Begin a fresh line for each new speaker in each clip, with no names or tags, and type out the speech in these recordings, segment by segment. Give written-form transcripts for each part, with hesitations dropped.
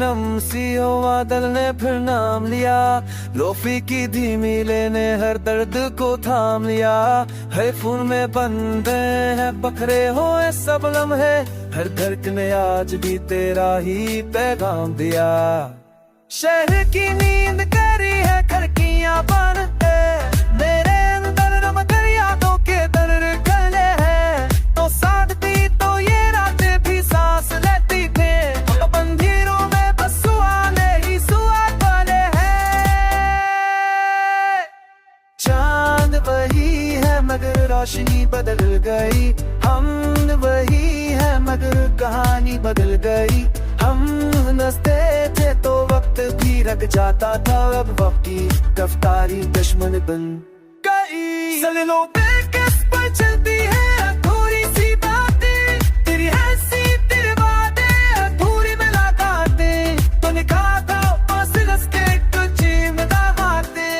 सनम CO बादल ने फिर नाम लिया, लोफी की धीमी लेने हर दर्द को थाम लिया। है खून में बंधे हैं बखरे हुए सब लम्हे, हर धड़कन ने आज भी तेरा ही पैगाम दिया। शहर की नींद करी है खिड़कियां बंद है, मेरे अंदर रमकर यादों के दर गले हैं। तो साथ भी तो ये रातें भी सांस लेती थे, बंधीरों में बस सुहाने ही सुहाग वाले हैं। चांद वही है मगर रोशनी बदल गई, हम वही है मगर कहानी बदल गई। हम हंसते थे तो वक्त भी रख जाता था, अब वक्त की रफ्तारी दुश्मन बन गई। सलों पे किस पर चलती है थोड़ी सी बातें, तेरी हंसी तेरे वादे अधूरी मुलाकातें। तूने कहा था पास रस के कुछ मुलाकाते,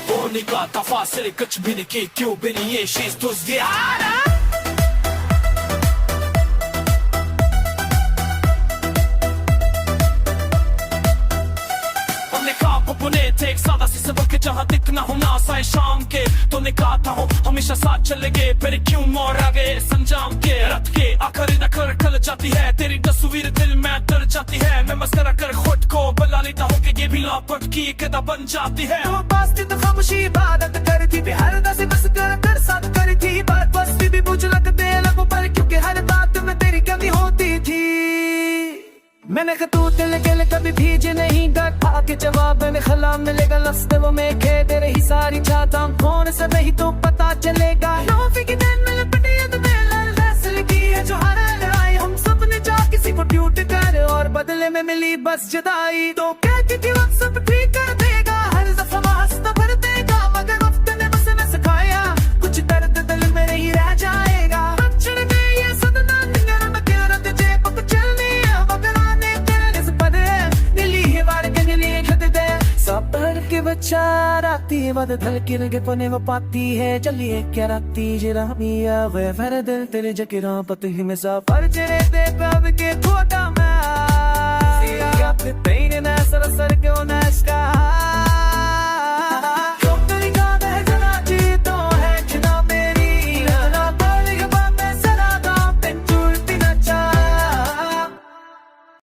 वो निकाह था फासिले कुछ भी नहीं की, क्यों भी नहीं ये शीश तुझ गया। थे एक सादा सी सबक जहाँ दिखना होना आसाए शाम के। तूने कहा था हो हमेशा साथ चलेंगे, फिर क्यों मोड़ आ गए संजाम के। रात के आखिरी नखर खल जाती है, तेरी तस्वीर दिल में तर जाती है। मैं मस्करा कर खुद को बुला लेता हूँ कि ये भी लापट की कदा बन जाती है।
तो पास थी तो खामोशी इबादत करी थी, हर दस बस कर साथ करी थी बात। बस भी बुझ लगते लगों पर क्योंकि हर बात में तेरी कमी होती थी। मैंने खतूत लिखे कभी भीजे नहीं, डट आके जवाब में खला मिलेगा। लफ्ज़ वो में खे तेरे ही सारी चाहता हूँ, कौन से नहीं तो पता चलेगा। नौफी की दिन में लपटी है तो मैं फैसले की है जो हारा लड़ाई। हम सब ने जा किसी को ट्यूट कर और बदले में मिली बस जुदाई। तो कहती थी वक्त सब ठीक कर देगा, हर दफा हंसता भर देगा। मगर वक्त ने बस हमें सिखाया कुछ दर्द दिल में नहीं रह जाएगा। बच्चा राती बद धड़की लगे पने वो पाती है। चलिए क्या राती जरा मिया वे फिर दिल तेरे जकीरा पति ही में सा पर तेरे दे कब के थोड़ा मैं सिया पे तेरे ना सर सर क्यों ना इसका